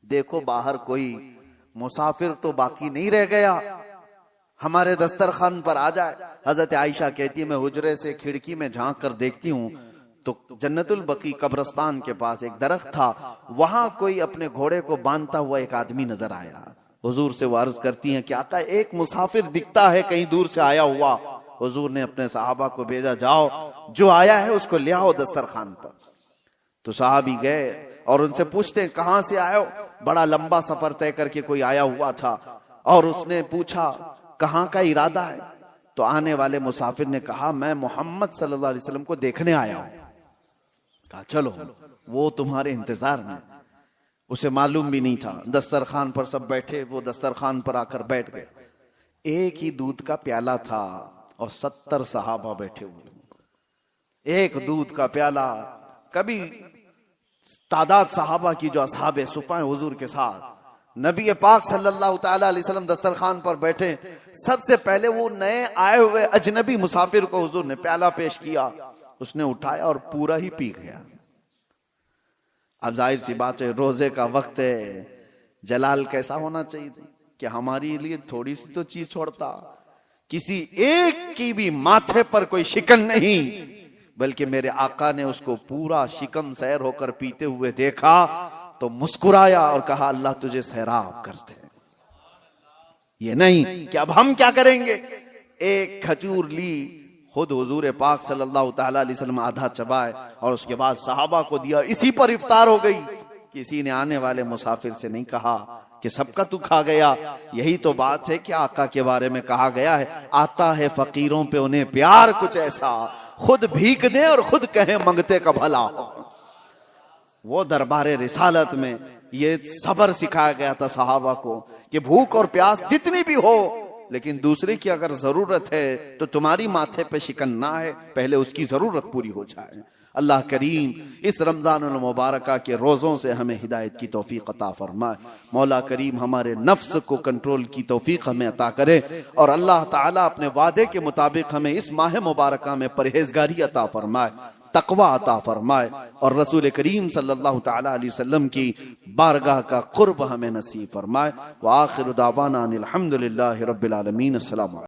دیکھو باہر کوئی مسافر تو باقی نہیں رہ گیا، ہمارے دسترخوان پر آ جائے۔ حضرت عائشہ کہتی ہے میں حجرے سے کھڑکی میں جھانک کر دیکھتی ہوں تو جنت البقیع قبرستان کے پاس ایک درخت تھا، وہاں کوئی اپنے گھوڑے کو باندھتا ہوا ایک آدمی نظر آیا۔ حضور سے وہ عرض کرتی ہیں کہ آقا ایک مسافر دکھتا ہے کہیں دور سے آیا ہوا۔ حضور نے اپنے صحابہ کو بھیجا، جاؤ جو آیا ہے اس کو لے آؤ دسترخوان پر۔ تو صحابی گئے اور ان سے پوچھتے ہیں کہاں سے آئے ہو؟ بڑا لمبا سفر طے کر کے کوئی آیا ہوا تھا، اور اس نے پوچھا کہاں کا ارادہ ہے؟ تو آنے والے مسافر نے کہا میں محمد صلی اللہ علیہ وسلم کو دیکھنے آیا ہوں۔ کہا چلو وہ تمہارے انتظار میں۔ اسے معلوم بھی نہیں تھا، دسترخوان پر سب بیٹھے، وہ دسترخوان پر آ کر بیٹھ گئے۔ ایک ہی دودھ کا پیالہ تھا اور 70 صحابہ بیٹھے ہوئے، ایک دودھ کا پیالہ۔ کبھی تعداد صحابہ کی جو اصحاب صفہ ہیں حضور کے ساتھ، نبی پاک صلی اللہ تعالی علیہ وسلم دسترخوان پر بیٹھے، سب سے پہلے وہ نئے آئے ہوئے اجنبی مسافر کو حضور نے پیالہ پیش کیا، اس نے اٹھایا اور پورا ہی پی گیا۔ اب ظاہر سی بات ہے روزے کا وقت ہے، جلال کیسا ہونا چاہیے کہ ہماری لیے تھوڑی سی تو چیز چھوڑتا، کسی ایک کی بھی ماتھے پر کوئی شکن نہیں، بلکہ میرے آقا نے اس کو پورا شکم سیر ہو کر پیتے ہوئے دیکھا تو مسکرایا اور کہا اللہ تجھے سیراب کرتے۔ یہ نہیں کہ اب ہم کیا کریں گے، ایک کھجور لی، خود حضور پاک صلی اللہ تعالی علیہ وسلم آدھا چبائے اور اس کے بعد صحابہ کو دیا، اسی پر افطار ہو گئی۔ کسی نے آنے والے مسافر سے نہیں کہا کہ سب کا تو کھا گیا۔ یہی تو بات ہے کہ آقا کے بارے میں کہا گیا ہے آتا ہے فقیروں پہ انہیں پیار کچھ ایسا، خود بھیک دیں اور خود کہیں منگتے کا بھلا ہو۔ وہ دربار رسالت میں یہ صبر سکھایا گیا تھا صحابہ کو کہ بھوک اور پیاس جتنی بھی ہو لیکن دوسرے کی اگر ضرورت ہے تو تمہاری ماتھے پہ شکن نہ ہے، پہلے اس کی ضرورت پوری ہو جائے۔ اللہ کریم اس رمضان المبارکہ کے روزوں سے ہمیں ہدایت کی توفیق عطا فرمائے۔ مولا کریم ہمارے نفس کو کنٹرول کی توفیق ہمیں عطا کرے، اور اللہ تعالیٰ اپنے وعدے کے مطابق ہمیں اس ماہ مبارکہ میں پرہیزگاری عطا فرمائے، تقوی عطا فرمائے، اور رسول کریم صلی اللہ تعالی علیہ وسلم کی بارگاہ کا قرب ہمیں نصیب فرمائے۔ وآخر دعوانا ان الحمد للہ رب العالمین۔ السلام علیکم۔